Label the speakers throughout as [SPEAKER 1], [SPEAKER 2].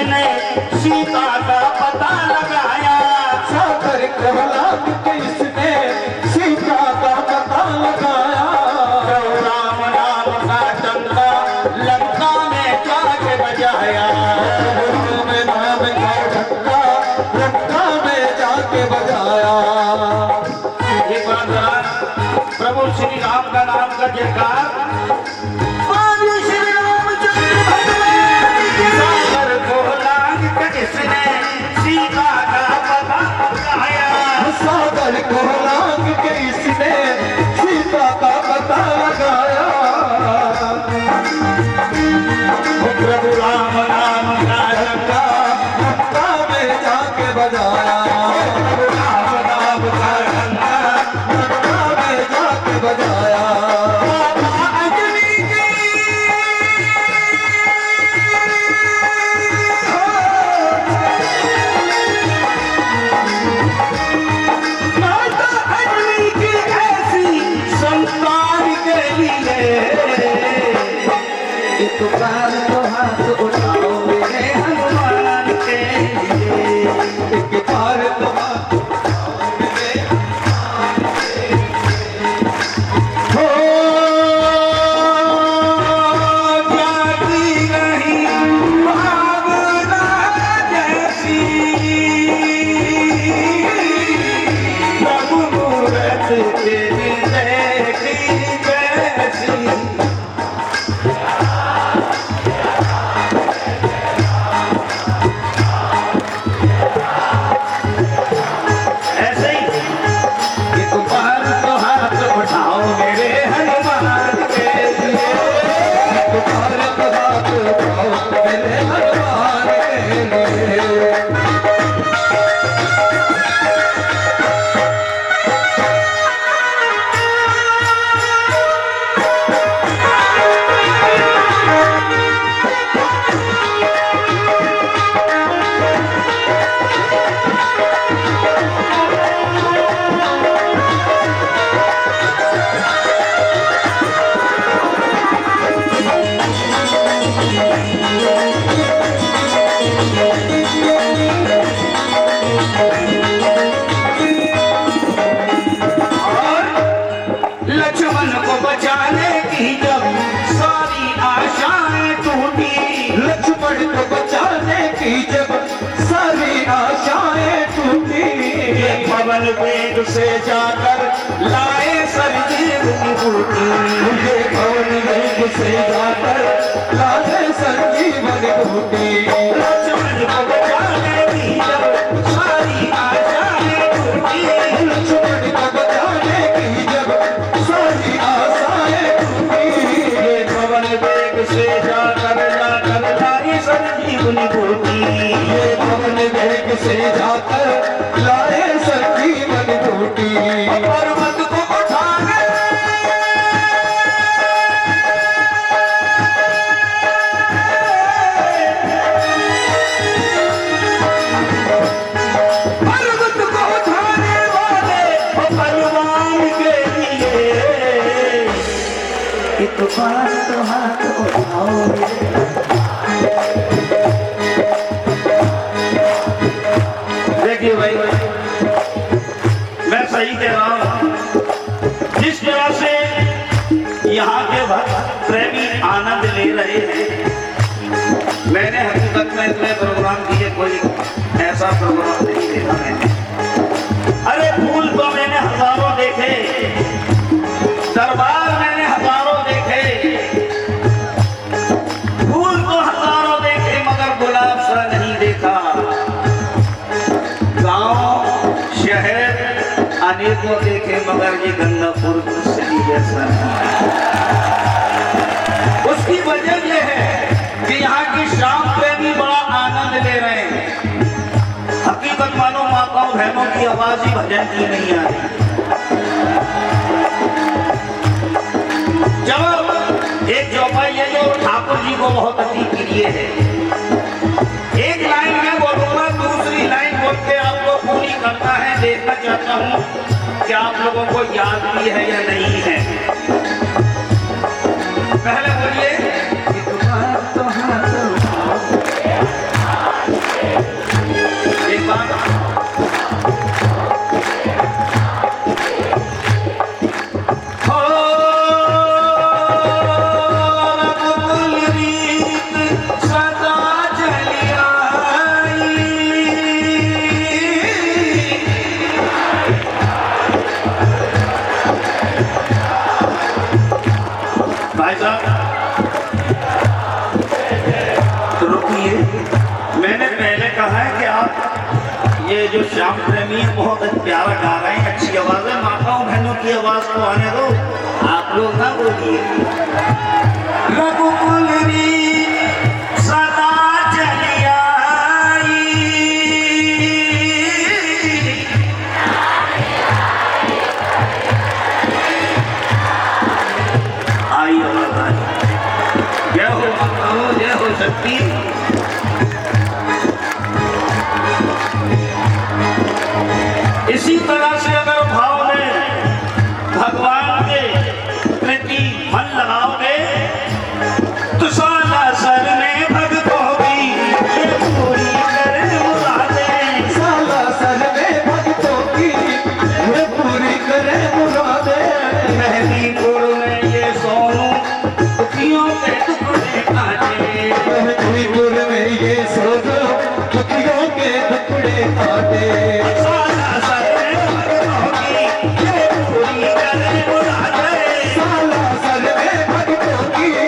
[SPEAKER 1] इसने सीता का पता लगाया।
[SPEAKER 2] सागर प्रहलाद के इसने सीता का पता लगाया।
[SPEAKER 1] राम नाम का डंका लंका में जाके बजाया।
[SPEAKER 2] राम नाम का डंका लंका में जाके बजाया।
[SPEAKER 1] एक बार प्रभु श्री राम का नाम का जयकार। श्री रामचंद्र भगवान की सागर को लांग कर इसने सीता का पता लगाया।
[SPEAKER 2] सागर को लांग के इसने सीता का पता लगाया।
[SPEAKER 1] प्रभु राम नाम का
[SPEAKER 2] डंका लंका में जाके बजाया।
[SPEAKER 1] प्रभु राम नाम का डंका
[SPEAKER 2] लंका में जाके बजाया।
[SPEAKER 1] पुकार तो हाथ उठाओ मेरे हनुमान के लिए।
[SPEAKER 2] एक बार तो हाथ उठाओ मेरे हनुमान के लिए।
[SPEAKER 1] हो जाती नहीं भावना जैसी प्रभु मूरत तेरी देखी जैसी। लक्ष्मण को बचाने की जब सारी आशाएं टूटी।
[SPEAKER 2] लक्ष्मण को बचाने की जब सारी आशाएं टूटी।
[SPEAKER 1] पवन वेग से जाकर लाए संजीवनी बूटी।
[SPEAKER 2] मुझे पवन वेग से जाकर लाए संजीवनी बूटी।
[SPEAKER 1] लक्ष्मण को बचाने की जब सारी आशाएं टूटी।
[SPEAKER 2] लक्ष्मण को बचाने की जब सारी आशाएं टूटी।
[SPEAKER 1] पवन वेग से जाकर लाए संजीवनी बूटी।
[SPEAKER 2] ये पवन वेग से जाकर लाए संजीवनी बूटी।
[SPEAKER 1] पर्वत को उठाने वाले बलवान के लिए। एक बार तो हाथ उठाओ। देखिए भाई, मैं सही कह रहा हूं। जिस तरह से यहाँ के भक्त प्रेमी आनंद ले रहे हैं, मैंने हकीकत में इतने प्रोग्राम किए, कोई ऐसा प्रोग्राम नहीं देखा मैंने। अरे फूल तो मैंने हजारों देखे, दरबार मैंने हजारों देखे, फूल तो हजारों देखे, मगर गुलाब सा नहीं देखा। गांव शहर अनेकों देखे, मगर ये गंगापुर सिटी जैसा नहीं। उसकी वजह यह है कि यहाँ की शाम प्रेमी बड़ा आनंद ले रहे हैं। हकीकत मानो माताओं बहनों की आवाज ही भजन की नहीं आ रही। जब एक चौपाई है जो ठाकुर जी को बहुत अति प्रिय है, एक लाइन में बोलूंगा, दूसरी लाइन बोल के आपको पूरी करना है। देखना चाहता हूँ कि आप लोगों को याद भी है या नहीं है। पहले बोलिए, जो श्याम प्रेमी बहुत प्यारा गा रहे हैं, अच्छी आवाज है। माताओं बहनों की आवाज को आने दो, आप लोग ना बोलिए। रघुकुल सदा चली आई आवाज आई। जय हो माताओं, जय हो शक्ति। इसी तरह से अगर भाव में भगवान के प्रति मन लगाओगे तो साला सर में भक्तों की ये पूरी करे मुरादें।
[SPEAKER 2] साला सर में भक्तों की ये पूरी करे मुरादें।
[SPEAKER 1] मेहंदीपुर में ये सोनू दुखियों के टुकड़े काटे।
[SPEAKER 2] मेहंदीपुर में ये सोनू दुखियों के टुकड़े काटे।
[SPEAKER 1] साला सर में भक्तों की ये पूरी करे मुरादें।
[SPEAKER 2] साला सर में भक्तों की ये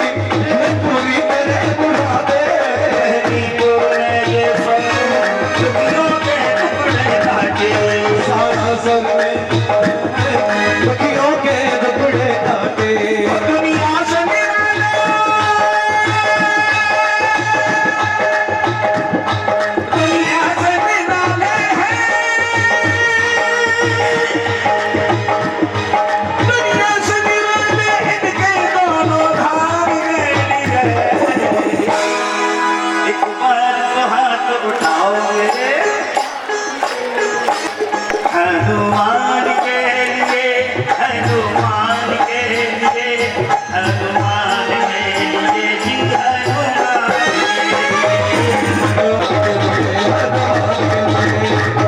[SPEAKER 2] पूरी करे मुरादें।
[SPEAKER 1] मेहंदीपुर में ये सोनू दुखियों के टुकड़े काटे।
[SPEAKER 2] साला सर में दुखियों के टुकड़े काटे।
[SPEAKER 1] दुनिया से दुनिया से निराले हैं, दुनिया से निराले इनके दोनों धाम मेली गए। एक बार तो हाथ उठाओगे हनुमान के लिए, हनुमान के लिए, हनुमान के लिए जी हनुमान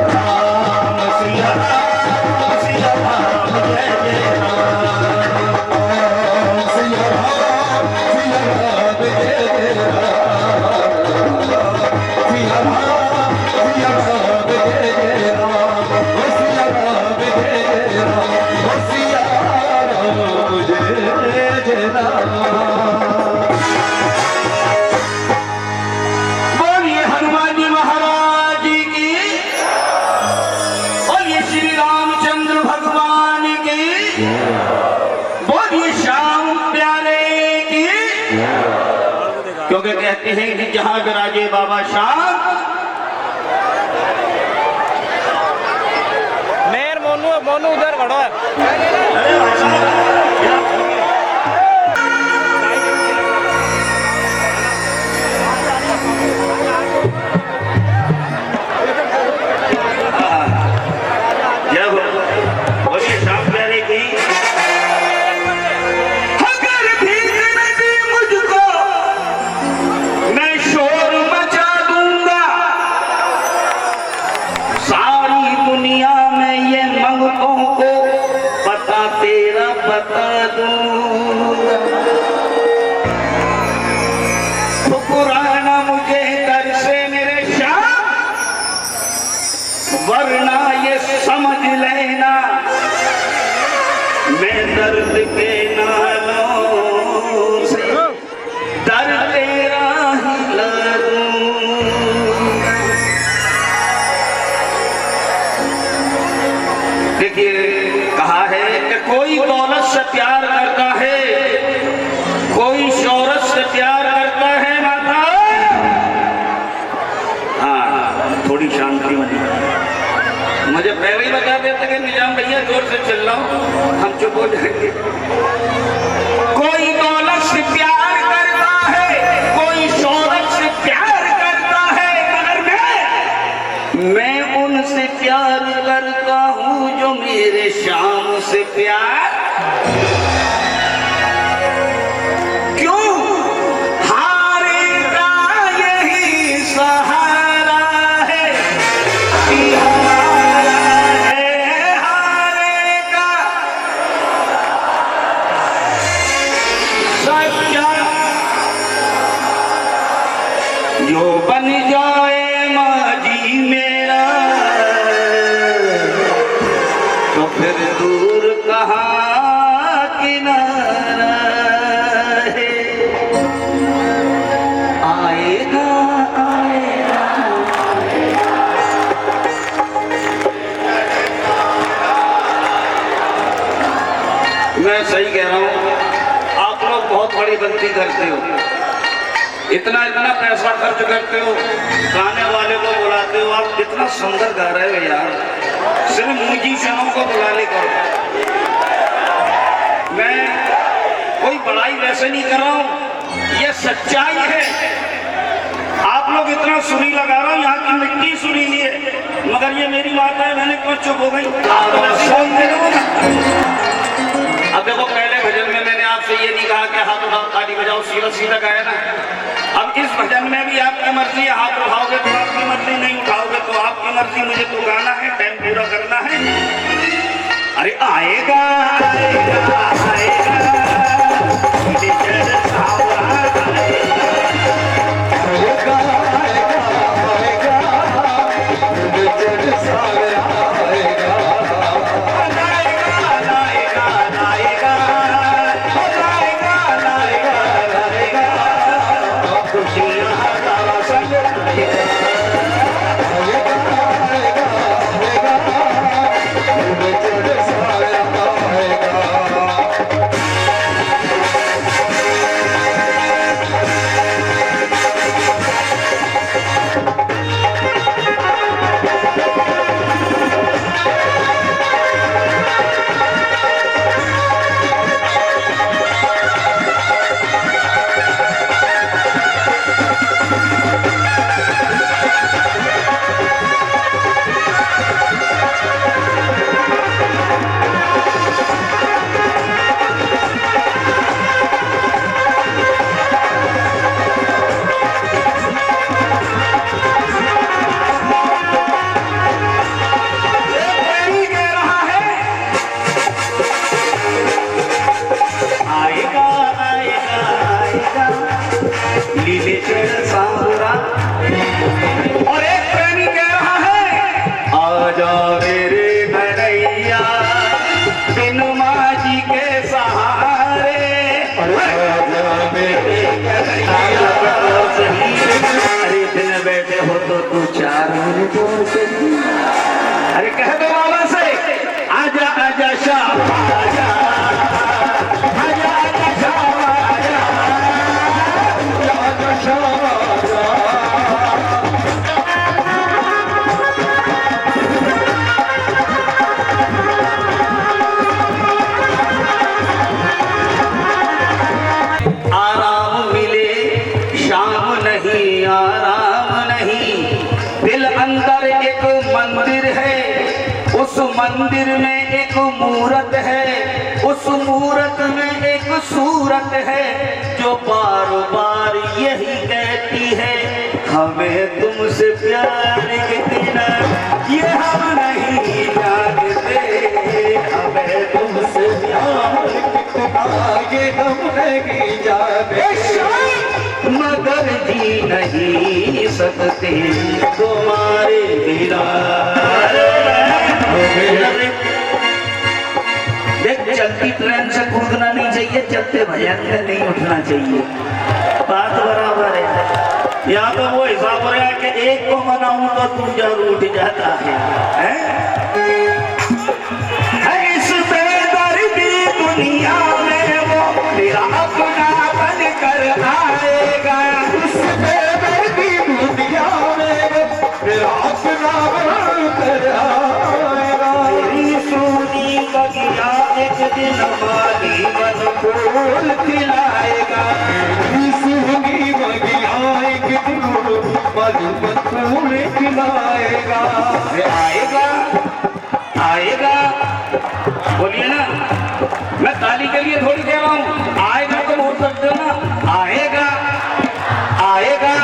[SPEAKER 1] राम सिया राम सिया राम जय जय राम।
[SPEAKER 2] सिया राम जय जय राम। सिया राम जय जय राम। सिया राम जय जय राम। सिया राम जय जय राम।
[SPEAKER 1] बोलिए हनुमान जी महाराज की, बोलिए श्री रामचंद्र भगवान की, बोलिए श्याम प्यारे की। क्योंकि कहते हैं कि जहां विराजे बाबा श्याम,
[SPEAKER 3] मेर मोनू मोनू उधर खड़ा है।
[SPEAKER 1] अरे भाई साहब, यहाँ जय हो, बोलिए श्याम प्यारे की। अगर भीख न दी मुझको मैं शोर मचा दूंगा, सारी दुनिया में ये मंगतों को पता तेरा बता दूंगा। ठुकराना मुझे दर से मेरे श्याम, वरना ये समझ लेना मैं दर्द के नालों से दर तेरा ही लगूंगा। देखिए कहा है कि कोई दौलत से प्यार करता है, कोई शोहरत से प्यार करता है। माता हाँ, थोड़ी शांति बनी। मुझे पहले ही बता देते कि निजाम भैया जोर से चिल्लाओ, हम चुप हो जाएंगे। कोई दौलत से प्यार करता है, कोई शोहरत से प्यार करता है, मगर मैं उनसे प्यार करता हूँ जो मेरे श्याम से प्यार। क्यों हारे का यही सहारा है कि हमारा है हारे का सच्चा। जो बन जाए माजी मेरा तो फिर दूर कहाँ किनारा है। आएगा आएगा मैं सही कह रहा हूँ, आप लोग बहुत बड़ी गलती करते हो। इतना इतना पैसा खर्च करते हो, गाने वाले को बुलाते हो, आप कितना सुंदर गा रहे हो यार, सिर्फ म्यूजिशियनों को बुला ले करो। मैं कोई बड़ाई वैसे नहीं कर रहा हूँ, ये सच्चाई है। आप लोग इतना सुरी लगा रहा हूँ, यहाँ की मिट्टी सुरीली है, मगर ये मेरी माता है, मैंने क्यों चुप हो गई? अब देखो, पहले भजन में मैंने आपसे ये नहीं कहा कि हाथ उठाओ ताली बजाओ, सीधा सीधा गाया ना। अब इस भजन में भी आपकी मर्जी है, हाथ उठाओगे तो आपकी मर्जी, नहीं उठाओगे तो आपकी मर्जी। मुझे तो गाना है, टाइम पूरा करना है। अरे आएगा आएगा आएगा अरे कह दो बाबा से, आजा आजा शाम आजा, आजा आजा शाम आजा, आजा शाम आजा। आराम मिले शाम नहीं, आराम नहीं, दिल अंदर एक मंदिर है, उस मंदिर में एक मूरत है, उस मूरत में एक सूरत है, जो बार बार यही कहती है, हमें तुमसे प्यार कितना ये हम नहीं जानते, हमें तुमसे प्यार कितना ये हम नहीं जानते, मगर जी नहीं सकते तुम्हारे बिना। देख, चलती ट्रेन से कूदना नहीं चाहिए, चलते भजन में नहीं उठना चाहिए, बात बराबर है। यहाँ तो वो हिसाब हो रहा है कि एक को मनाऊं तो दूसरा उठ जाता है? इस बेदर्दी दुनिया में वो मेरा अपना बन कर आएगा, इस बेदर्दी दुनिया में वो मेरा अपना बन कर आएगा। तेरी सोनी बगिया एक दिन माली बन फूल खिलाएगा, तेरी सोनी बगिया एक दिन माली बन फूल खिलाएगा। आएगा आएगा, बोलिए ना, मैं ताली के लिए थोड़ी कह रहा हूँ, आएगा तो बोल सकते हो ना। आएगा आएगा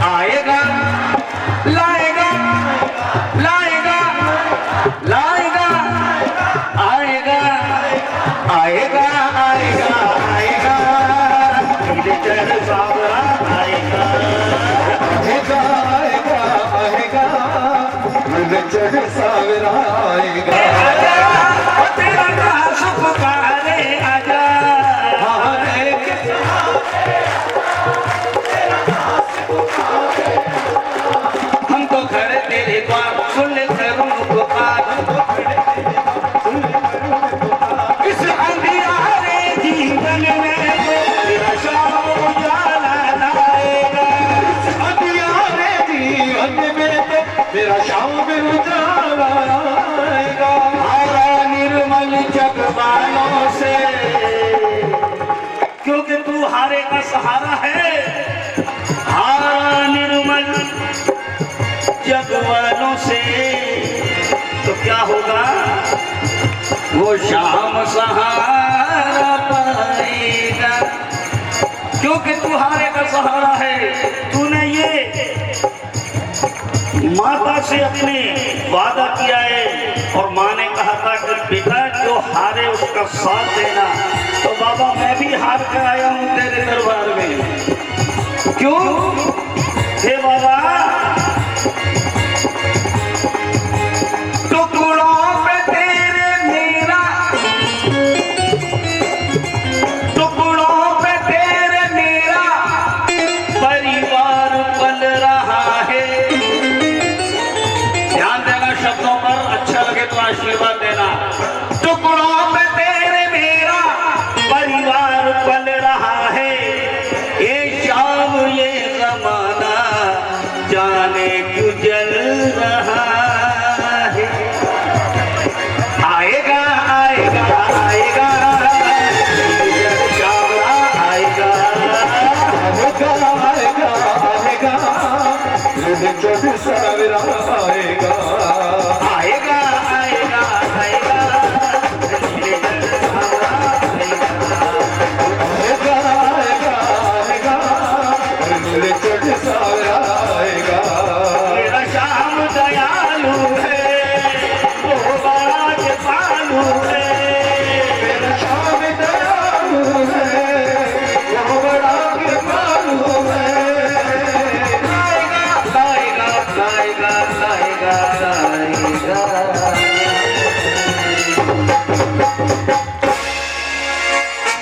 [SPEAKER 1] आएगा, लाएगा लाएगा लाएगा, आएगा आएगा आएगा आएगा, मेरे चढ़ सावरा आएगा, आएगा आएगा आएगा, मेरे चढ़ सावरा आएगा। हम तो खड़े तेरे द्वार, सुन ले करूं पुकार, इस जगवानों से, क्योंकि तू हारे का सहारा है। हारा निर्मल जगवानों से तो क्या होगा, वो शाम सहारा पाएगा। क्योंकि तू हारे का सहारा है। तूने ये माता से अपने वादा किया है और माँ ने कहा था कि बेटा जो हारे उसका साथ देना। तो बाबा मैं भी हार कर आया हूँ तेरे दरबार में। क्यों हे बाबा, टुकड़ों पे तेरे मेरा, टुकड़ों पे तेरे मेरा परिवार पल रहा है। ध्यान देना शब्दों पर, अच्छा लगे तो आशीर्वाद देना। टुकड़ों पे तेरे मेरा परिवार पल रहा है। ये शाम ये जमाना जाने क्यों जल रहा है। आएगा आएगा आएगा शामला आएगा,
[SPEAKER 2] आएगा आएगा आएगा, चौबीस सवेरा आएगा।
[SPEAKER 1] आएगा आएगा आएगा
[SPEAKER 2] आएगा आएगा आएगा, चौबीस सवेरा आएगा।
[SPEAKER 1] मेरा श्याम दयालु है, वो बड़ा कृपालु है।
[SPEAKER 2] मेरा श्याम दयालु है, वो बड़ा कृपालु है।
[SPEAKER 1] लाएगा लाएगा लाएगा लाएगा।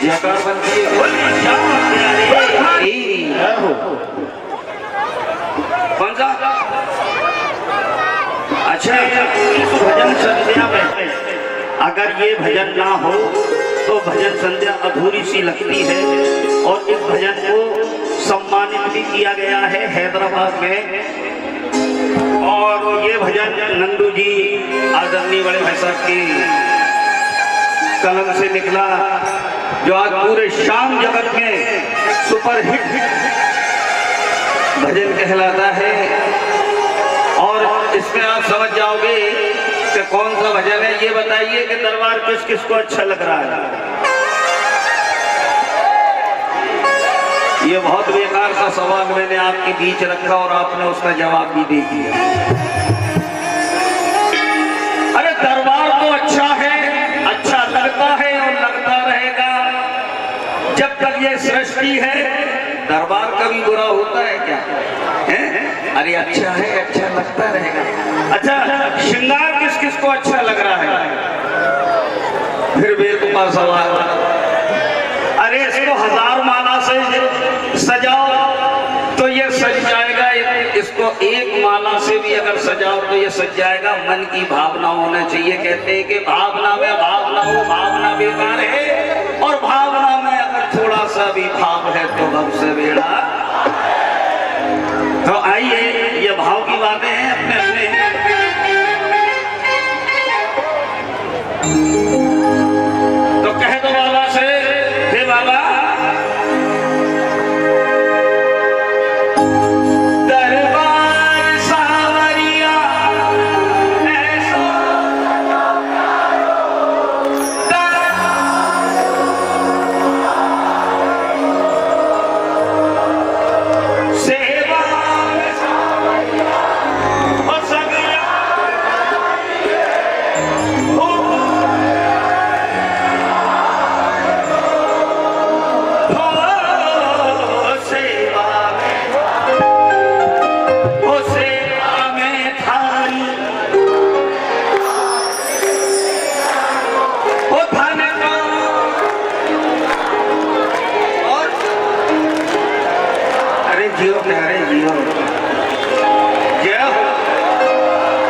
[SPEAKER 2] जयकार बनती है।
[SPEAKER 1] कौन सा? अच्छा, इस भजन संध्या में अगर ये भजन ना हो तो भजन संध्या अधूरी सी लगती है। और इस भजन को सम्मानित भी किया गया है हैदराबाद में। और ये भजन नंदू जी आदरणीय बड़े भाई साहब की कलम से निकला, जो आज पूरे शाम जगत में सुपरहिट भजन कहलाता है। और इसमें आप समझ जाओगे कि कौन सा भजन है। ये बताइए कि दरबार किस किस को अच्छा लग रहा है। ये बहुत बेकार सा सवाल मैंने आपके बीच रखा और आपने उसका जवाब भी दे दिया। अरे दरबार तो अच्छा है, अच्छा लगता है और लगता रहेगा जब तक ये सृष्टि है। दरबार कभी बुरा होता है क्या है? अरे अच्छा है, अच्छा लगता रहेगा। अच्छा, श्रृंगार किस किस को अच्छा लग रहा है? फिर बेतुका सवाल। अरे इसको 1000 माला से सजाओ तो ये सज जाएगा, इसको एक माला से भी अगर सजाओ तो ये सज जाएगा। मन की भावना होना चाहिए। कहते हैं कि भावना में भावना हो, भावना बेकार है। और भावना में अगर थोड़ा सा भी भाव है तो भव से बेड़ा। तो आइए, ये भाव की बातें हैं अपने अपने। तो कह दो बाबा से, हे बाबा दरबार सावरिया ऐसा सेवा और सगला जियो प्यारे जियो, जय हो।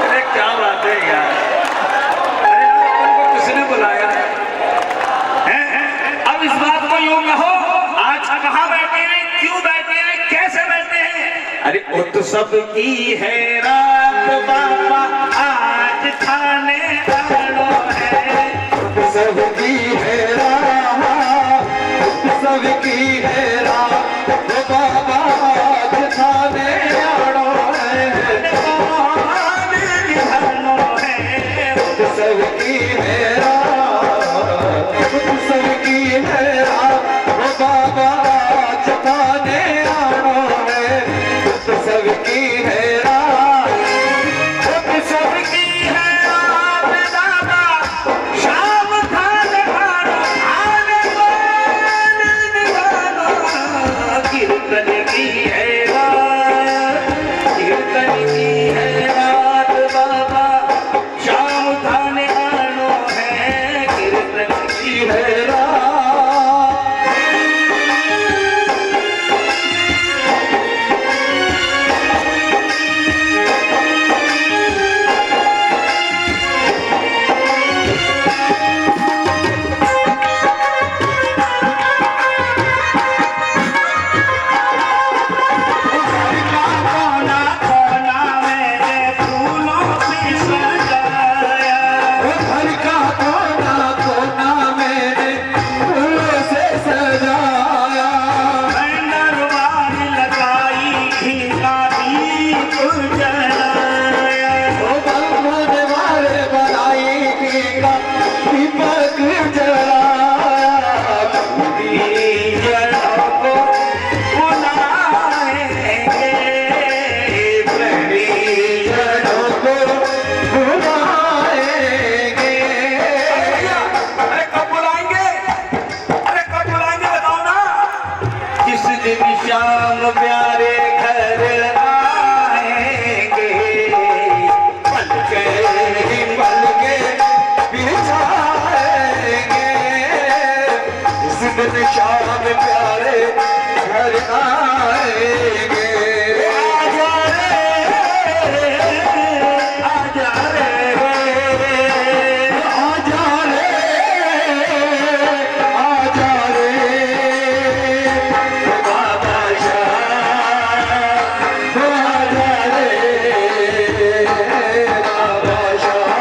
[SPEAKER 1] अरे क्या बात है यार। अरे यार अपन को किसने बुलाया है? अब इस बात को यूं कहो, आज कहाँ बैठे हैं, क्यों बैठे हैं, कैसे बैठे हैं? अरे उत्सव की है रात बाबा, आज खाने आनो है।
[SPEAKER 2] उत्सव की जाएंगे।
[SPEAKER 1] आजा रे, आजा रे,
[SPEAKER 2] आजा रे, आजा रे,
[SPEAKER 1] बाबा शाह,
[SPEAKER 2] आजा रे, बाबा शाह,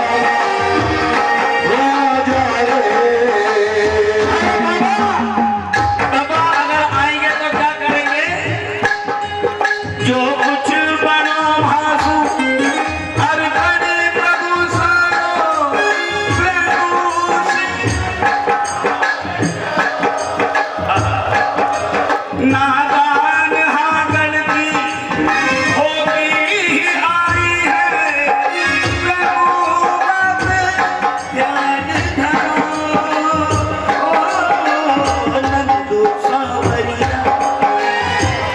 [SPEAKER 2] आजा रे।
[SPEAKER 1] बाबा अगर आएंगे तो क्या करेंगे? जो कुछ बनो भासु अर्पण प्रभु सारो प्रभु से नादान हाँ गणती होगी आई है प्रभु बाप ध्यान धरो नंदू सावरिया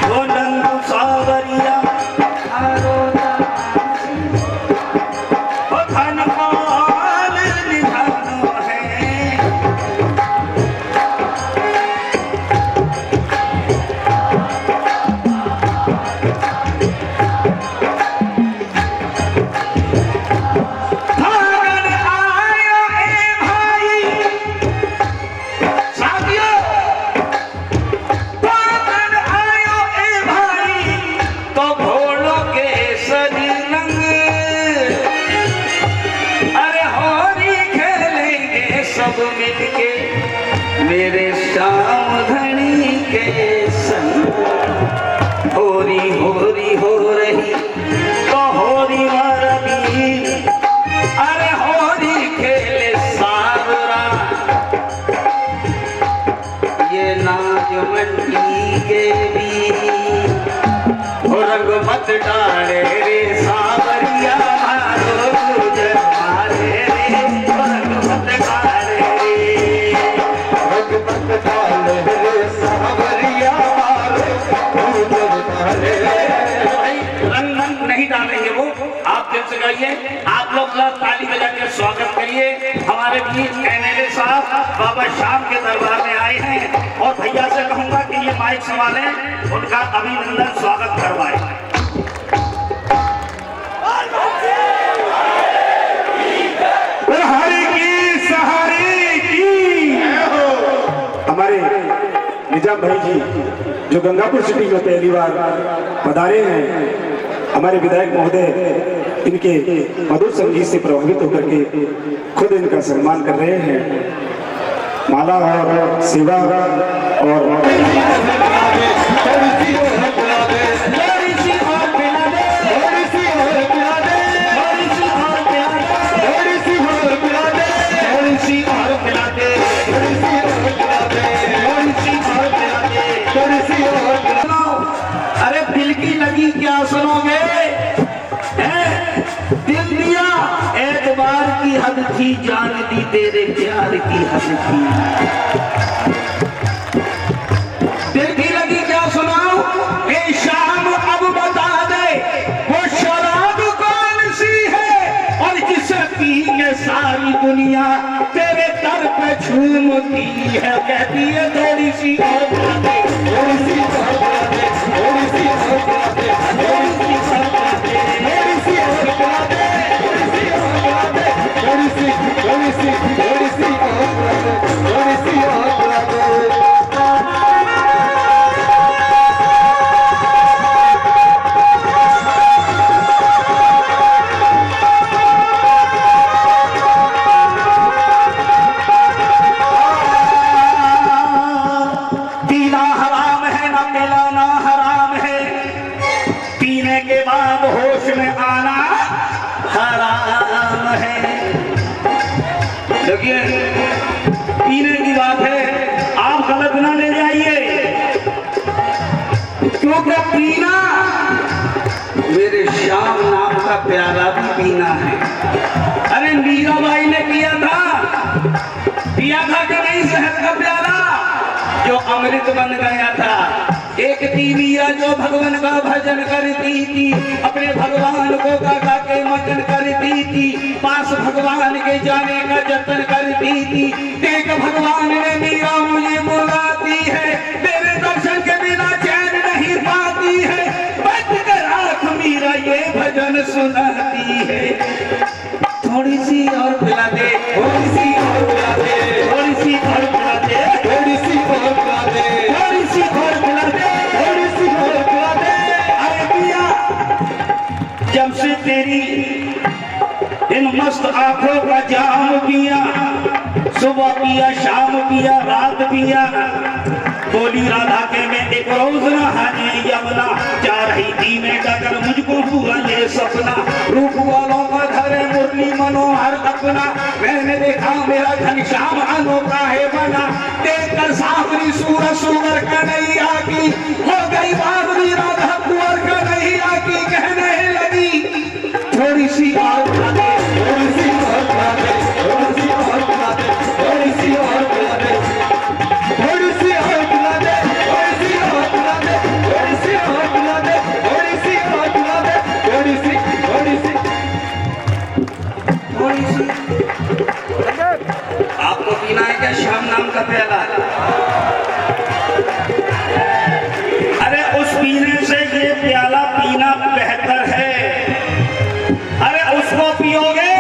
[SPEAKER 1] ओ नंदू सावरिया ओ धन माल निधन है भागन आयो ए भाई साथियों, भागन आयो ए भाई तो घोड़ों के सरी रंग अरे होरी खेलेंगे सब मिलके मेरे श्याम धनी के संग। होरी होरी हो रही तो होरी मरबी अरे होरी खेले सावरा ये नाच मंडी के भी हो रंग मत डाले रे सावरिया मारो तुझे मारे रे रंग मत डाले रे
[SPEAKER 2] भगवत डाले रे सावरिया मारे, भूजल डाले रे।
[SPEAKER 1] भाई रंग मंग नहीं डालेंगे वो, आप दिल से गाइए। आप लोग ताली बजा के स्वागत करिए। हमारे वीर एमएलए साहब बाबा शाम के दरबार में आए हैं और भैया से कहूंगा कि ये माइक संभालें, उनका अभिनंदन स्वागत करवाएं।
[SPEAKER 4] हरि की सहारी की। हमारे निजाम भाई जी जो गंगापुर सिटी में पहली बार पधारे हैं, हमारे विधायक महोदय इनके मधुर संगीत से प्रभावित होकर के खुद इनका सम्मान कर रहे हैं। माला और सेवा और
[SPEAKER 2] थोड़ी सी और पिला दे,
[SPEAKER 1] थोड़ी सी और पिला दे,
[SPEAKER 2] थोड़ी सी और पिला दे,
[SPEAKER 1] थोड़ी सी और पिला दे,
[SPEAKER 2] थोड़ी सी और पिला दे,
[SPEAKER 1] थोड़ी सी और पिला दे,
[SPEAKER 2] थोड़ी सी और पिला दे,
[SPEAKER 1] थोड़ी सी और पिला दे।
[SPEAKER 2] थोड़ी सी और पिला दे।
[SPEAKER 1] अरे दिल की लगी क्या सुनोगे? हैं? दिल दिया एतबार की हद थी, जान दी तेरे प्यार की हद थी। दिल की लगी क्या सुनाओ? ए शाम अब बता दे वो शराब कौन सी है और जिसे पीने सारी दुनिया तेरे दर पे झूमती है। कहती है थोड़ी सी और पिला दे,
[SPEAKER 2] थोड़ी सी और पिला दे, थोड़ी सी और पिला दे,
[SPEAKER 1] थोड़ी सी और पिला दे।
[SPEAKER 2] थोड़ी सी और पिला दे, थोड़ी सी और पिला दे, थोड़ी सी, थोड़ी सी, थोड़ी सी और पिला दे, थोड़ी सी और पिला दे।
[SPEAKER 1] पीना हराम है ना पिलाना हराम है, पीने के बाद होश में आना हराम है। देखिए पीने की बात है, आप गलत ना ले जाइए, क्योंकि पीना मेरे श्याम नाम का प्याला भी पीना है। अरे मीराबाई ने पिया था कि नहीं शहद का प्याला जो अमृत बन गया था। एक थी मीरा जो भगवान का भजन करती थी, अपने भगवान को गा के मजन करती थी, पास भगवान के जाने का जतन करती थी। एक भगवान ने मीरा मुझे बुलाती है, मेरे दर्शन के बिना चैन नहीं पाती भजन सुनाती है। थोड़ी सी और पिला दे,
[SPEAKER 2] थोड़ी सी और पिला दे,
[SPEAKER 1] थोड़ी सी और पिला दे,
[SPEAKER 2] थोड़ी सी और पिला दे,
[SPEAKER 1] थोड़ी सी और पिला दे,
[SPEAKER 2] थोड़ी सी और पिला दे।
[SPEAKER 1] अरे पिया, जब से तेरी इन मस्त आंखों का जाम पिया, सुबह पिया, शाम पिया, रात पिया, बोली राधा के मैं एक रोज नहाने यमुना जा रही थी मैं डगर, मुझको हुआ ये सपना, रूप वालों का घर है मुरली मनोहर अपना, मैंने देखा मेरा घनश्याम अनोखा है बना, देखकर सावरी सूरज सुगर कन्हैया की, हो गई बावरी राधा कुंवर कन्हैया की, कहने लगी थोड़ी सी और पिला दे,
[SPEAKER 2] थोड़ी सी और पिला दे, थोड़ी सी और पिला दे, थोड़ी सी और पिला दे, थोड़ी सी और पिला दे, थोड़ी सी और पिला दे, थोड़ी सी और पिला दे, थोड़ी सी और पिला दे, थोड़ी सी, थोड़ी सी,
[SPEAKER 1] थोड़ी सी। आपको पीना है क्या श्याम नाम का प्याला? अरे उस पीने से ये प्याला पीना बेहतर है। अरे उसको पियोगे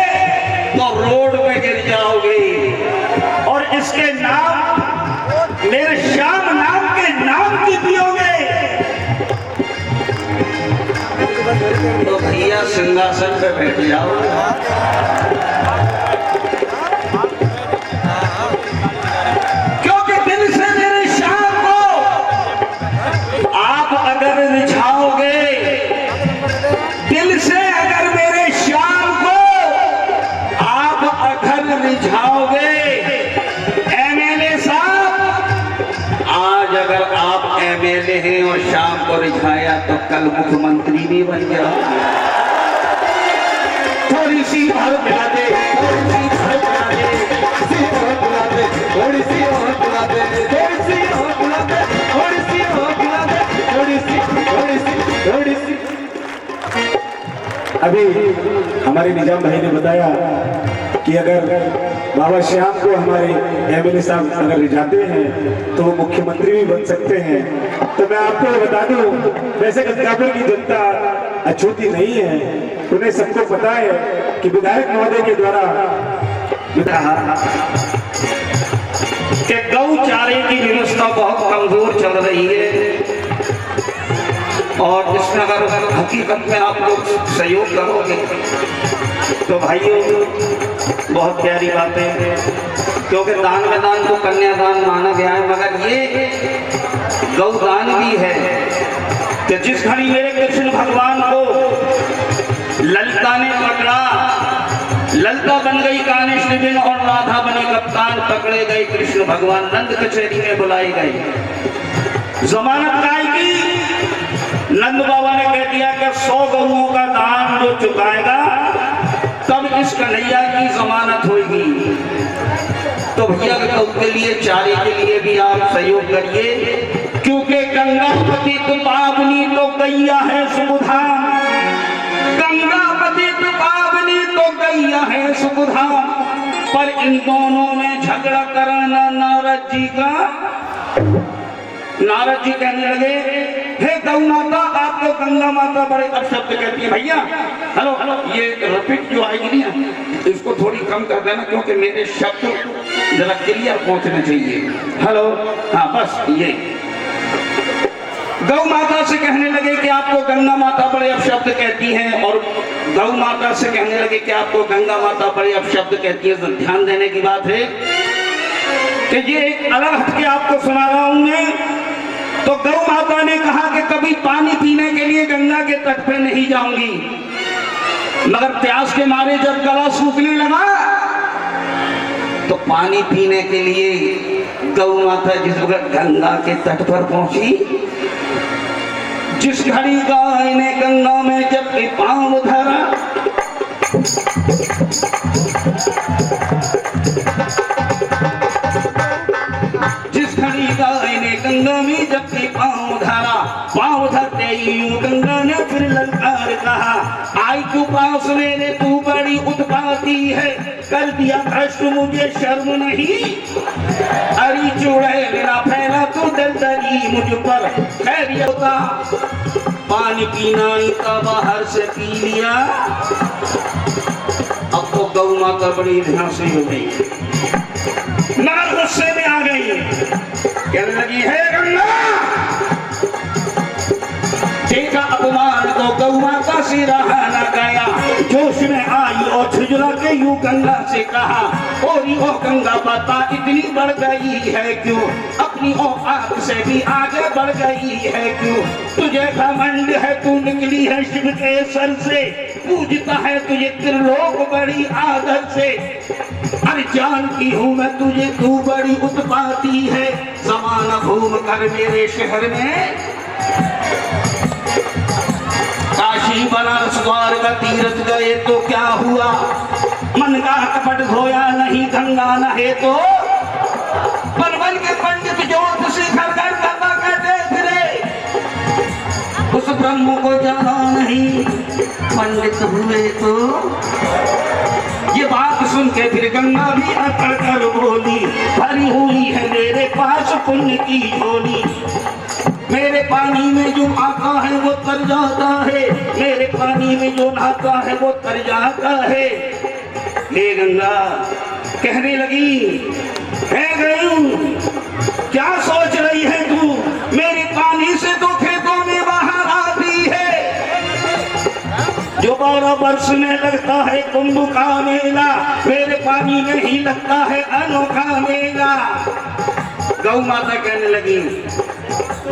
[SPEAKER 1] तो रोड पे गिर जाओगे, और इसके नाम, मेरे श्याम नाम के नाम की पियोगे तो भैया सिंहासन पे बैठ जाओ। क्योंकि दिल से मेरे श्याम को आप अगर रिझाओगे, दिल से अगर मेरे श्याम को आप अगर रिझाओगे, एमएलए साहब, आज अगर आप एमएलए हैं और शाम को रिझाया तो कल मुख्यमंत्री भी बन जाओ। थोड़ी सी और पिला दे, थोड़ी सी और पिला दे,
[SPEAKER 2] थोड़ी सी और पिला दे, थोड़ी सी और पिला दे, थोड़ी सी और पिला दे, थोड़ी सी, थोड़ी सी, थोड़ी सी।
[SPEAKER 4] अभी हमारे निजाम भाई ने बताया कि अगर बाबा श्याम को हमारे एमएलए साहब अगर रिझाते हैं तो वो मुख्यमंत्री भी बन सकते हैं। तो मैं आपको बता दूं, वैसे गंगापुर की जनता अछूती नहीं है, उन्हें सबको पता है कि विधायक महोदय के द्वारा
[SPEAKER 1] कि गौ चारे की व्यवस्था बहुत कमजोर चल रही है, और इसमें अगर हकीकत में आप लोग सहयोग करोगे तो भाइयों बहुत प्यारी बात है। क्योंकि दान में दान को कन्यादान माना गया है, मगर ये गौदान भी है कि जिस घड़ी मेरे कृष्ण भगवान को ललिता ने पकड़ा, ललिता बन गई कानिष्ठिबिन और राधा बने कप्तान, पकड़े गए कृष्ण भगवान, नंद कचहरी में बुलाए गए, जमानत आएगी। नंद बाबा ने कह दिया कि 100 गौओं का दान जो चुकाएगा तब इस कन्हैया की जमानत होगी। तो भैया गौ के लिए, चारे के लिए भी आप सहयोग करिए, क्योंकि गंगा पति तो पावनी तो गैया है सुबुधाम, गंगा पति तो पावनी तो गैया है सुबुधाम, पर इन दोनों में झगड़ा कराना नारद जी का। नारद जी कहने लगे, हे गौ माता, आपको गंगा माता बड़े अपशब्द कहती है। भैया हेलो हेलो, ये रिपीट जो आएगी ना इसको थोड़ी कम कर देना, क्योंकि मेरे शब्द जरा क्लियर पहुंचने चाहिए। हेलो, हाँ बस ये गौ माता से कहने लगे कि आपको गंगा माता बड़े अपशब्द कहती हैं, और गौ माता से कहने लगे कि आपको गंगा माता बड़े अपशब्द कहती है। तो ध्यान देने की बात है कि ये एक अलग हटके आपको सुना रहा हूं मैं। तो गौ माता ने कहा कि कभी पानी पीने के लिए गंगा के तट पे नहीं जाऊंगी, मगर प्यास के मारे जब गला सूखने लगा तो पानी पीने के लिए गौ माता जिस वक्त गंगा के तट पर पहुंची, जिस घड़ी गाय ने गंगा में जब पांव धरा, जिस घड़ी गाय ने गंगा में जब पांव धरा, पांव धरते ही गंगा ने फिर ललकार कहा, आई तू पास मेरे, तू बड़ी उत्पाती है, कर दिया भ्रष्ट मुझे शर्म नहीं, अरे चूड़े मेरा फैला तू दलदली मुझ पर खैरियत का। पानी पीना ही था बाहर से पी लिया। अब तो गौ माता बड़ी ध्यासी हो गई, मगर गुस्से में आ गई, कहने लगी है गंगा, देखा अपमान तो गौ माता से रहा न गया। जोश में आई और झुंझला के यूं गंगा से कहा, ओरी ओ गंगा बता इतनी बढ़ गई है क्यों, अपनी औकात से भी आगे बढ़ गई है क्यों, तुझे घमंड है, तू निकली है शिव के सर से, पूजता है तुझे त्रिलोक बड़ी आदर से। अरे जानती हूँ मैं तुझे, तू बड़ी उत्पाती है, ज़माना घूम कर मेरे शहर में काशी बनारस द्वारका तीर्थ गए तो क्या हुआ, मन का कपट धोया नहीं गंगा नहे तो, बनवन के पंडित जोत शिखर कर गंगा करते फिरे, उस ब्रह्म को जाना नहीं पंडित हुए तो। ये बात सुन के फिर गंगा भी अकड़ कर बोली, भरी हुई है मेरे पास पुण्य की झोली, मेरे पानी में जो आता है वो तर जाता है, मेरे पानी में जो नहाता है वो तर जाता है। हे गंगा कहने लगी, है गयू क्या सोच रही है तू, मेरे पानी से तो खेतों में बाहर आती है, जो 12 वर्ष में लगता है कुंभ का मेला, मेरे पानी में ही लगता है अनोखा मेला। गौ माता कहने लगी,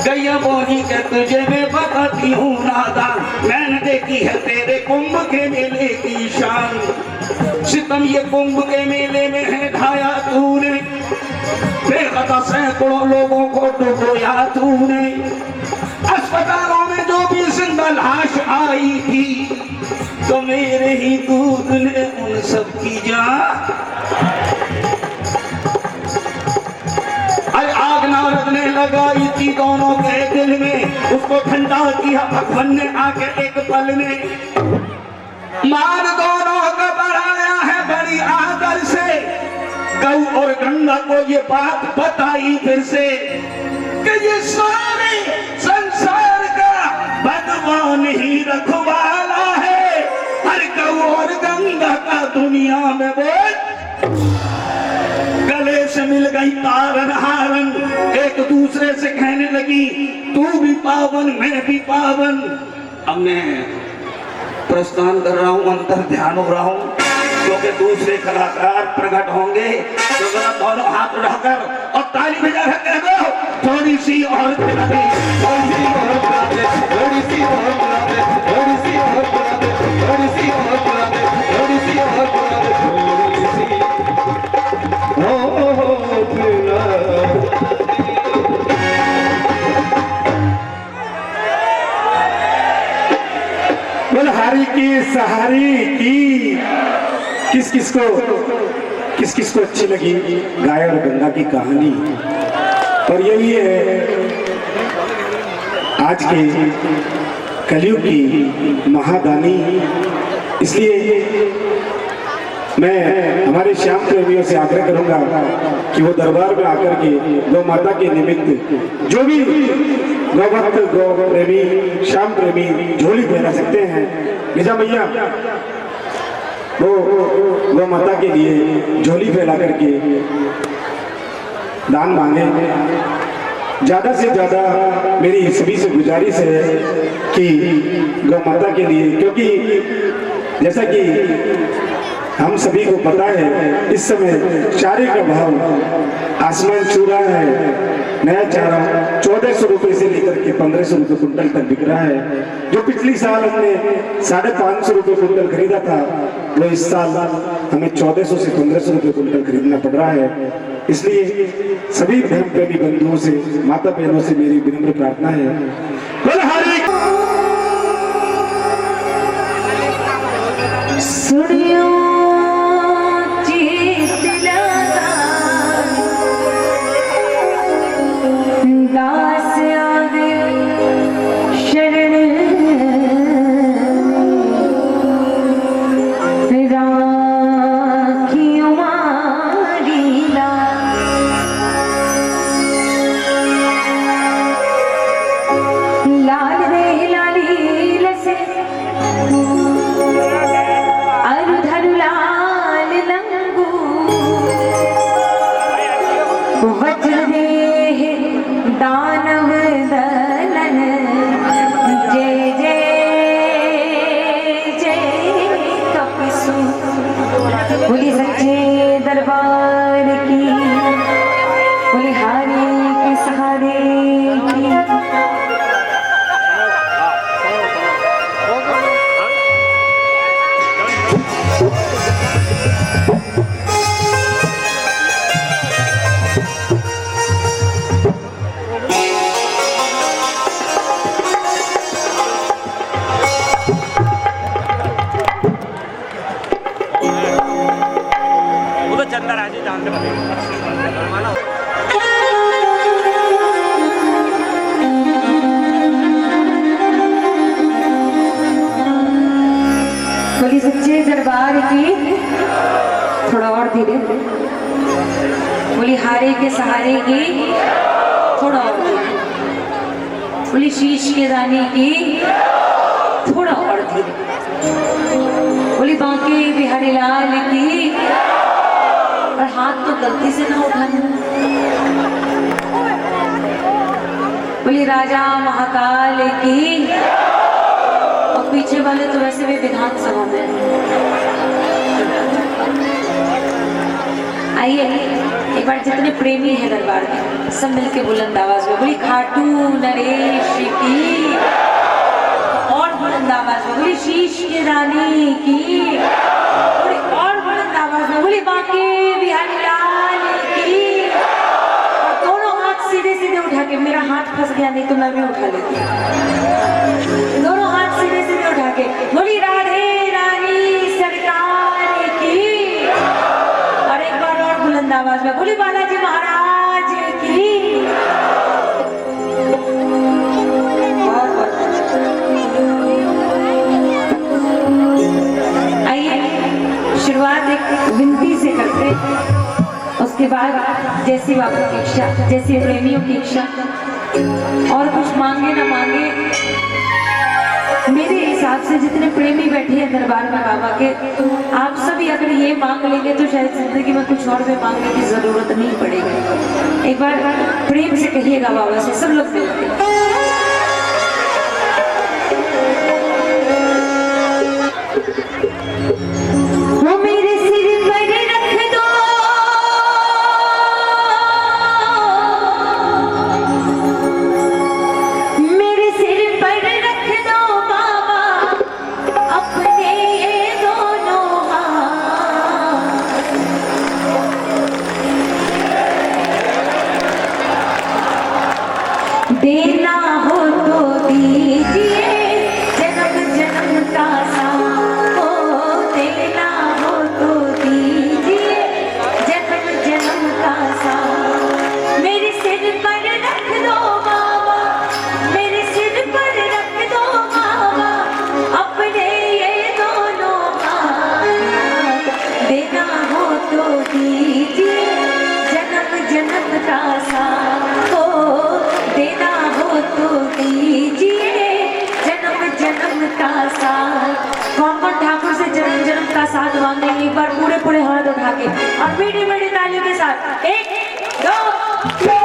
[SPEAKER 1] गैया बोली के तुझे मैं बताती हूँ नादान, मैंने देखी है तेरे कुंभ के मेले की शान, सितम ये कुंभ के मेले में है ढाया तूने, बेखता सैकड़ों लोगों को डुबोया तूने, अस्पतालों में जो भी जिंदा लाश आई थी तो मेरे ही दूध ने उन सब की जान। आग नारद ने लगाई थी दोनों के दिल में, उसको ठंडा किया भगवान ने आके एक पल में, मान दोनों का बढ़ाया है बड़ी आदर से, गौ और गंगा को ये बात बताई फिर से कि ये सारे संसार का भगवान ही रखवाला है, हर गौ और गंगा का दुनिया में बोल। गले से मिल गई तारन हारन, एक दूसरे से कहने लगी तू भी पावन मैं भी पावन। अब मैं प्रस्थान कर रहा हूँ, अंतर ध्यान हो रहा हूँ, क्योंकि दूसरे कलाकार प्रकट होंगे, तो जरा दोनों हाथ उठाकर और ताली बजा कर कह दो, थोड़ी सी और पिला दे,
[SPEAKER 2] थोड़ी सी और पिला दे, थोड़ी सी और पिला दे, थोड़ी सी और पिला दे, थोड़ी सी और पिला दे, थोड़ी सी और पिला दे, थोड़ी सी
[SPEAKER 4] बलहारी की सहारी की किस किस को अच्छी लगी गाय और गंगा की कहानी। और यही है आज के कलयुग की महादानी। इसलिए मैं हमारे श्याम प्रेमियों से आग्रह करूंगा कि वो दरबार में आकर के गौ माता के निमित्त जो भी गौ भक्त गौ प्रेमी श्याम प्रेमी झोली फहरा सकते हैं, निजा भैया वो गौ माता के लिए झोली फैला करके दान मांगे। ज्यादा से ज्यादा मेरी सभी से गुजारिश है कि गौ माता के लिए, क्योंकि जैसा कि हम सभी को पता है इस समय चारे का भाव आसमान छू रहा है। नया चारा 1400 रुपए से लेकर के 1500 रुपए कुंटल तक बिक रहा है। जो पिछली साल हमने 550 रुपए कुंटल खरीदा था, वो इस साल हमें 1400 से 1500 रुपए कुंटल खरीदना पड़ रहा है। इसलिए सभी धर्म प्रेमी बंधुओं से, माता बहनों से मेरी विनम्र प्रार्थना है,
[SPEAKER 5] सुनियो दास आगे शरण राखियो मारी लाल रे लाली वज्रदेह दानव दलन जय जय जय कपिसु। बोली सच्चे दरबार की, बोली हारे के सहारे की।
[SPEAKER 3] वो तो चंदा राजी जानते
[SPEAKER 5] बोली सच्चे दरबार की, थोड़ा और धीरे। बोली हारे के सहारे की, थोड़ा और धीरे। बोली शीश के दाने की, थोड़ा और धीरे। बोली बांके बिहारी लाल की, और हाथ तो गलती से ना उठाना। बोली राजा महाकाल की, और पीछे वाले तो वैसे भी विधानसभा में। आइए एक बार जितने प्रेमी हैं दरबार में सब मिलके बुलंद आवाज में बोली खाटू नरेश की, और बुलंद आवाज में बोली शीश के रानी की, बोली और बुलंद आवाज में बोली बांके बिहारी लाल की। और दोनों हाथ सीधे सीधे उठा के, मेरा हाथ फंस गया नहीं तो मैं भी उठा लेती। दोनों हाथ सीधे सीधे उठा के बोली राधे रानी सरकार की, और एक बार और बुलंद आवाज में बोली बालाजी महाराज की। आइए शुरुआत एक विनती से करते, उसके बाद जैसी बाबू की इच्छा, जैसे प्रेमियों की इच्छा, और कुछ मांगे ना मांगे मेरे हिसाब से जितने प्रेमी बैठे हैं दरबार में बाबा के, आप सभी अगर ये मांग लेंगे तो शायद जिंदगी में कुछ और भी मांगने की जरूरत नहीं पड़ेगी। एक बार प्रेम से कहिएगा बाबा से सब लोग मिलकर। वो मेरे सिर पर रख दो, मेरे सिर पर रख दो बाबा अपने ये दोनों हाथ। देना हो तो दीजिए जन्म जन्म का साथ, हो देना हो तो दीजिए जन्म जन्म का साथ। मेरे सिर पर रख दो बाबा, मेरे सिर पर रख दो बाबा अपने ये दोनों हाथ। देना हो तो दीजिए जन्म जन्म का साथ, हो देना हो तो दीजिए जन्म जन्म का साथ। कौन कौन ठाकुर से जन्म जन्म का साथ मांगेंगे एक बार पूरे पूरे हाथ उठा के और मीठी मीठी तालियों के साथ। 1 2 3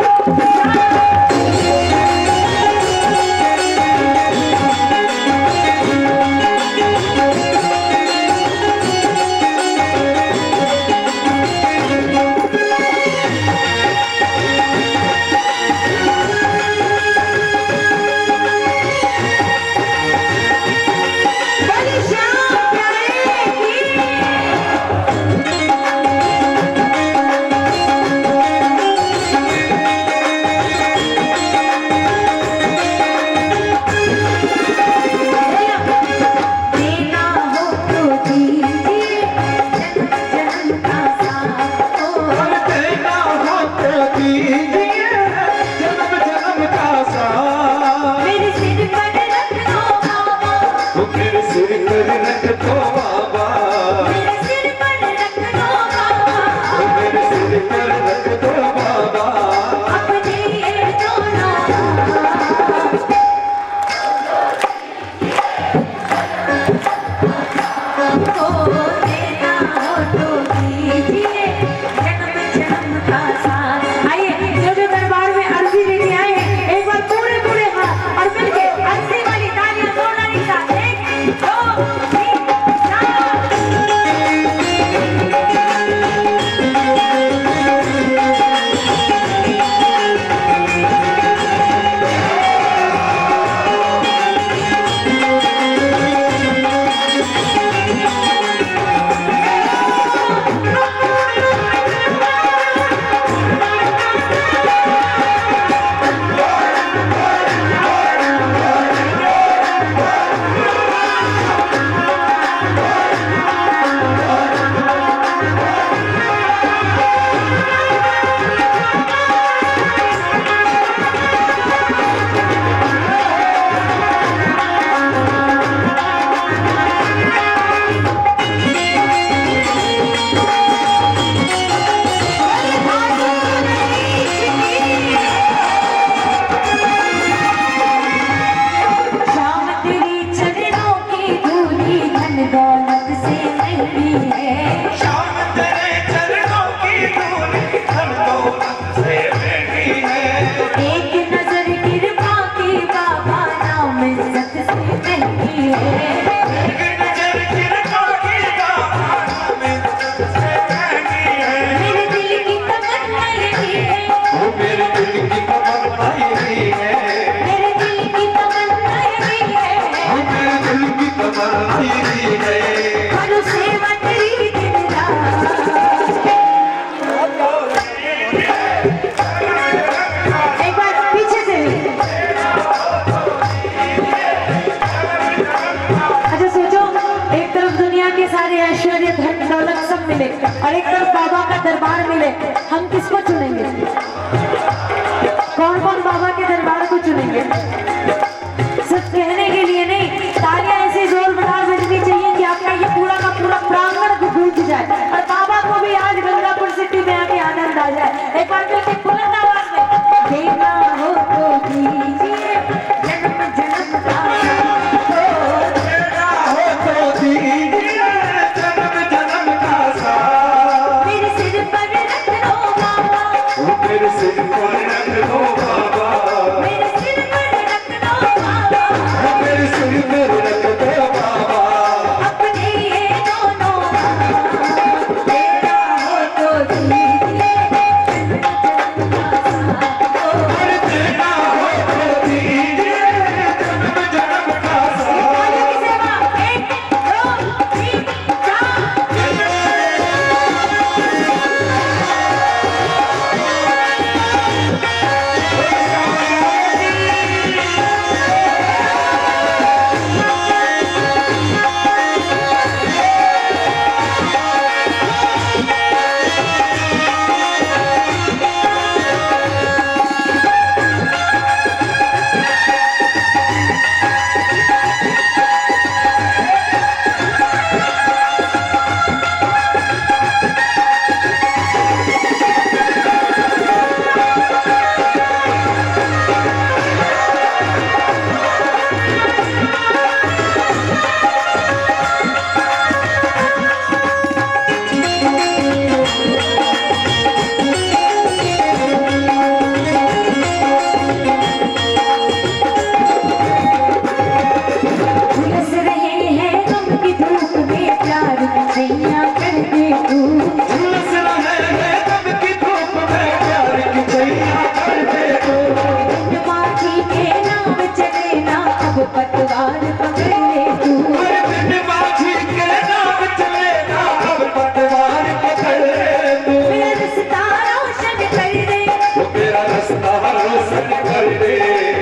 [SPEAKER 5] का दरबार मिले, हम किसको चुनेंगे? कौन कौन बाबा के दरबार को चुनेंगे? सिर्फ कहने के लिए नहीं, तालियां ऐसे जोरदार बजनी चाहिए कि आपका ये पूरा का पूरा प्रांगण गूंज जाए और बाबा को भी आज गंगापुर सिटी में आके आनंद आ जाए। एक बार फिर से बुलंद आवाज में, देना हो तो दीजिए जन्म जन्म का साथ,
[SPEAKER 2] देना हो तो दीजिए जन्म जन्म का साथ।
[SPEAKER 5] मेरे सिर पर रख दो बाबा,
[SPEAKER 2] मेरे सिर पर रख दो बाबा,
[SPEAKER 5] मेरे सिर पर रख दो बाबा,
[SPEAKER 2] मेरे सिर पर रख दो बाबा।
[SPEAKER 5] अपने ये दोनों हाथ, देना हो तो दीजिए जन्म जन्म का साथ।
[SPEAKER 2] अरे देना हो तो दीजिए जन्म जन्म का साथ।
[SPEAKER 5] की सेवा 1 2 3 4। झुलस रहे हैं गम की धूप में प्यार की छैया करके तू,
[SPEAKER 2] झुलस रहे हैं गम की धूप में प्यार की छैया कर दे दो।
[SPEAKER 5] माछी के नाम चले ना अब पतवार पकड़ ले तू,
[SPEAKER 2] अरे बिन माझी के नाम चले ना अब पतवार पकड़ ले तू।
[SPEAKER 5] मेरा रास्ता रोशन कर दे,
[SPEAKER 2] वो मेरा रास्ता रोशन कर दे,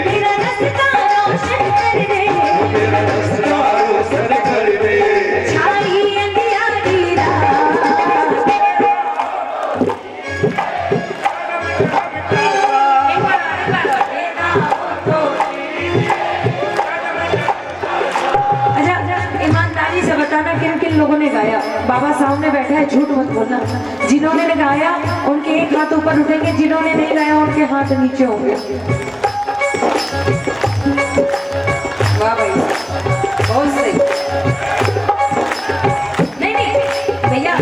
[SPEAKER 5] मेरा रास्ता रोशन कर दे,
[SPEAKER 2] वो मेरा रास्ता रोशन कर दे।
[SPEAKER 5] छाई अंधियारी रात। एक बार देना हो तो। अच्छा, ईमानदारी से बताना किन किन लोगों ने गाया। बाबा सामने बैठा है, झूठ मत बोलना। जिन्होंने गाया उनके एक हाथ ऊपर उठेंगे, जिन्होंने नहीं गाया उनके हाथ नीचे होंगे। वाह भाई, बहुत सही। नहीं भैया,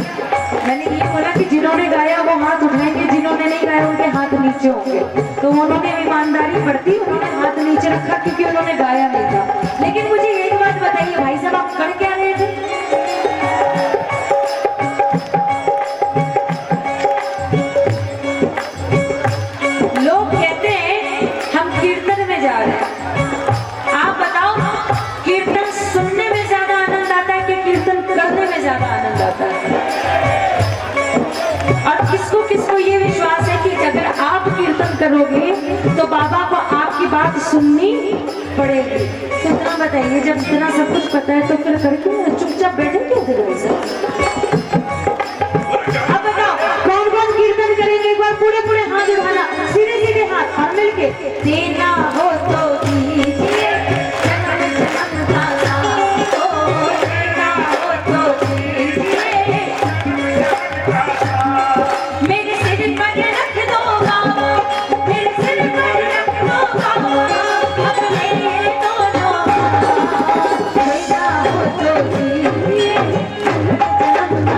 [SPEAKER 5] मैंने ये बोला कि जिन्होंने गाया वो हाथ उठाएंगे, जिन्होंने नहीं गाया उनके हाथ नीचे होंगे। तो उन्होंने ईमानदारी बरती, उन्होंने हाथ नीचे रखा क्योंकि उन्होंने गाया नहीं था। लेकिन मुझे एक बात बताइए भाई साहब, आप कर क्या रहे थे? लोग कहते हैं हम कीर्तन में जा रहे हैं। आप बताओ, कीर्तन सुनने में ज्यादा आनंद आता है कि कीर्तन करने में ज्यादा आनंद आता है? और किसको किसको ये विश्वास है कि अगर आप कीर्तन करोगे तो बाबा को आपकी बात सुननी पड़ेगी? तो इतना बताइए, जब इतना सब कुछ पता है तो फिर करके चुपचाप बैठे क्यों थे भाई साहब? अब बताओ कौन कौन कीर्तन करेंगे? एक बार पूरे पूरे हाथ उठाना, सीधे सीधे हाथ और मिलके, देना हो तो दीजिए जन्म जन्म का साथ, ओ देना हो तो दीजिए मेरे सिर पर रख दो बाबा, मेरे सिर पर रख दो बाबा, अपने ये दोनों हाथ, देना हो तो दीजिए जन्म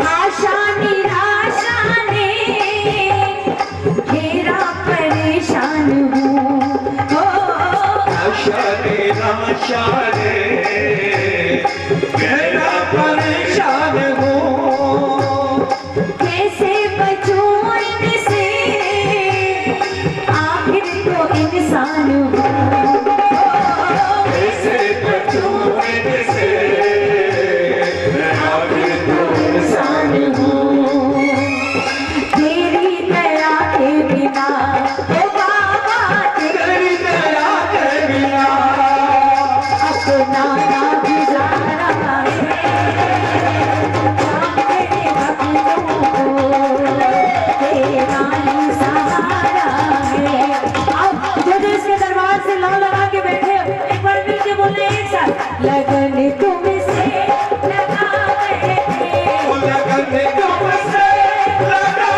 [SPEAKER 5] आशा निराशा ने घेरा परेशान हूँ हो
[SPEAKER 2] आशा निराशा ने मेरा परेशान हूँ
[SPEAKER 5] कैसे बचूं इनसे आखिर तो इंसान हूँ
[SPEAKER 2] कैसे बचूं इनसे मैं आखिर तो इंसान हूँ
[SPEAKER 5] तेरी दया के बिना ओ बाबा
[SPEAKER 2] तेरी दया के बिना
[SPEAKER 5] अपना ना गुजारा है तेरे भक्तों को तेरा ही सहारा है। अब जो जो इसके दरबार से लौ लगा के बैठे हो, एक बार मिल के बोले एक साथ लगन तुमसे लगा बैठे
[SPEAKER 2] लगन तुमसे लगा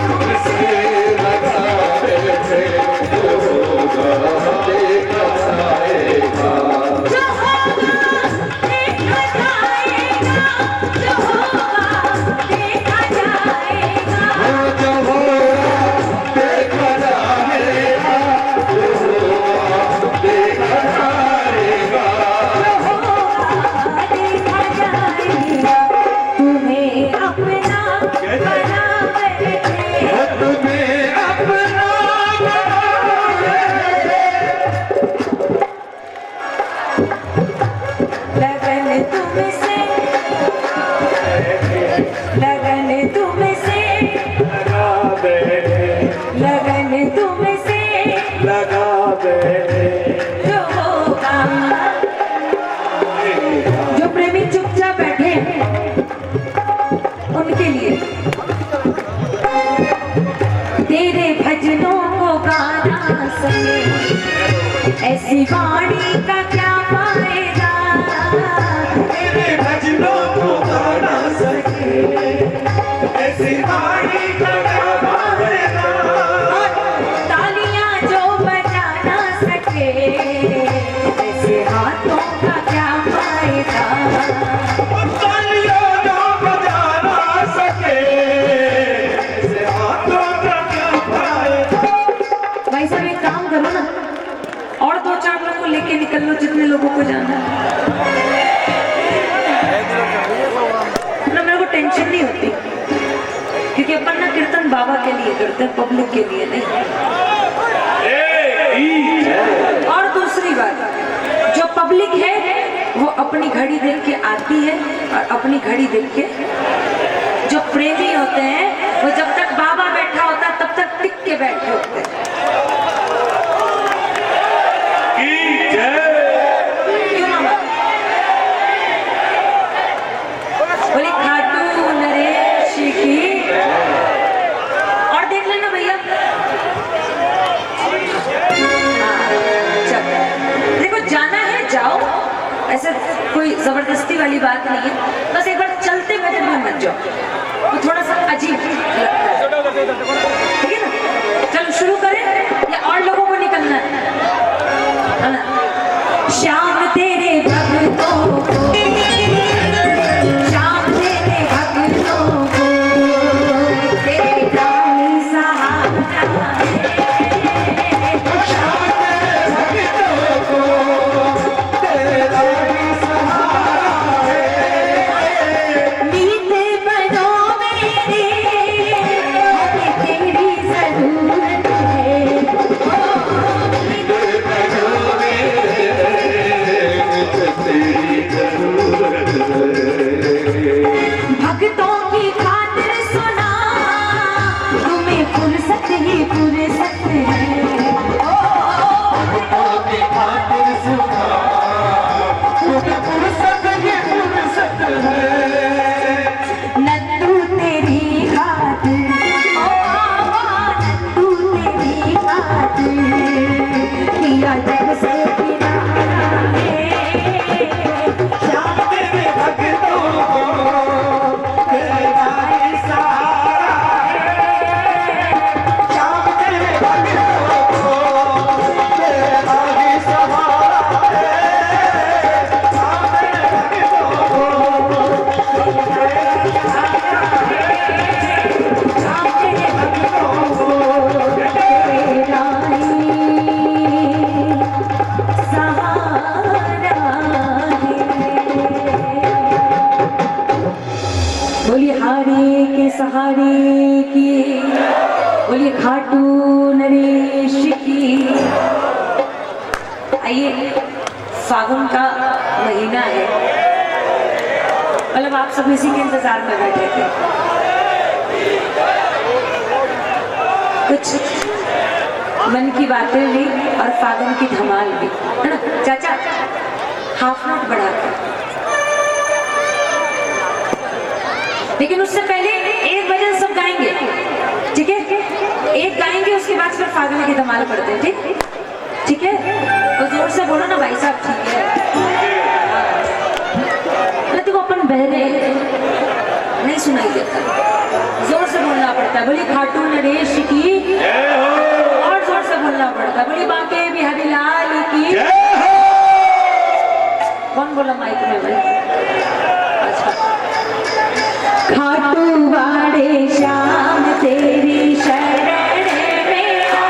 [SPEAKER 2] तुमसे लगा बैठे जो होगा देखा जाएगा
[SPEAKER 5] जो होगा देखा जाएगा जो होगा देखा जाएगा
[SPEAKER 2] जो होगा देखा जाएगा जो होगा देखा जाएगा
[SPEAKER 5] देखा जाएगा तुम्हें अपना बना बैठे
[SPEAKER 2] तुम्हें अपना
[SPEAKER 5] लगन तुमसे लगन तुमसे
[SPEAKER 2] लगा बैठे
[SPEAKER 5] लगन तुमसे
[SPEAKER 2] लगा बैठे
[SPEAKER 5] जो होगा जो प्रेमी चुपचाप बैठे हैं, उनके लिए तेरे भजनों को गाना सके ऐसी वाणी का क्या फायदा
[SPEAKER 2] तेरे भजनों को गाना सके ऐसी वाणी का क्या फायदा
[SPEAKER 5] तालियां जो बजा ना सके ऐसे हाथों का क्या फायदा
[SPEAKER 2] तालियों जो बजा ना सके ऐसे हाथों का क्या फायदा
[SPEAKER 5] भाई साहब एक काम करो ना, और दो चार लोगों को लेके निकल लो जितने लोगों को जाना है ना। मेरे को टेंशन नहीं होती क्योंकि अपन ना कीर्तन बाबा के लिए करते हैं, पब्लिक के लिए नहीं। और दूसरी बात, जो पब्लिक है वो अपनी घड़ी देख के आती है और अपनी घड़ी देख के, जो प्रेमी होते हैं वो जब तक बाबा बैठा होता है तब तक टिक के बैठे होते हैं। क्यों मामा? बोले खाटू नरेश की। और देख लेना भैया। चल देखो, जाना है जाओ, ऐसे कोई जबरदस्ती वाली बात नहीं है, बस एक बार चलते भजन में मत जाओ, वो थोड़ा सा अजीब लगता है, ठीक है ना। चलो शुरू करें या और लोगों को निकलना है ना? श्याम तेरे भक्तों को, श्याम तेरे भक्तों को तेरा ही सहारा है। मीठे बनो मेरे, तेरे ही फुर्सत है। ओ
[SPEAKER 2] की खातिर सुखा तुम्हें फुर्सत ही फुर्सत है।
[SPEAKER 5] नन्नू तेरी खातिर, ओ नन्नू तेरी खातिर किया जग से किनारा है। श्याम
[SPEAKER 2] तेरे भक्तों को
[SPEAKER 5] तेरा ही सहारा है।
[SPEAKER 2] श्याम तेरे भक्तों को तेरा ही सहारा है। श्याम तेरे भक्तों को
[SPEAKER 5] बोलिए हारे के सहारे की, बोलिए खाटू नरेश की। आइए, फागुन का महीना है, मतलब आप सब इसी के इंतजार में बैठे थे। कुछ मन की बातें भी और फागुन की धमाल भी, है ना चाचा? हाफ नोट बढ़ा कर, लेकिन उससे पहले एक भजन सब गाएंगे, ठीक है? एक गाएंगे, उसके बाद फिर फागुन की धमाल पढ़ते हैं, ठीक? ठीक है? तो जोर से बोलो ना भाई साहब, ठीक है? नहीं तो वो अपन बहरे नहीं सुनाई देता, जोर से बोलना पड़ता है। बोली खाटू नरेश की, और जोर से बोलना पड़ता है। बोली बांके बिहारी लाल की। कौन बोला माइक में भाई? अच्छा, खाटू वाड़े श्याम तेरी शरण में आ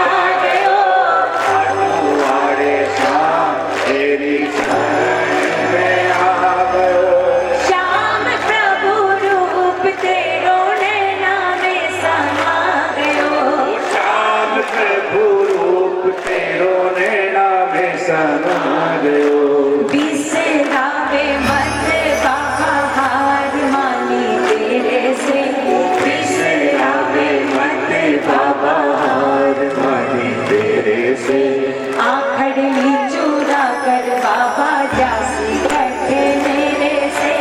[SPEAKER 5] गयो।
[SPEAKER 2] वाड़े श्याम तेरी शरण में आ गयो।
[SPEAKER 5] श्याम प्रभु रूप तेरो नैना में समा गयो।
[SPEAKER 2] श्याम प्रभु रूप तेरो नैना में समा गयो।
[SPEAKER 5] बिसरावे मत बाहर मानी तेरे से। बिसरावे मत
[SPEAKER 2] बाहर मानी तेरे से।
[SPEAKER 5] आखड़ी चूरा कर बाबा जासी कटे मेरे से।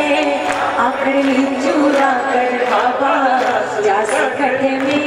[SPEAKER 5] आखड़ी चूरा कर बाबा जासी कटे मेरे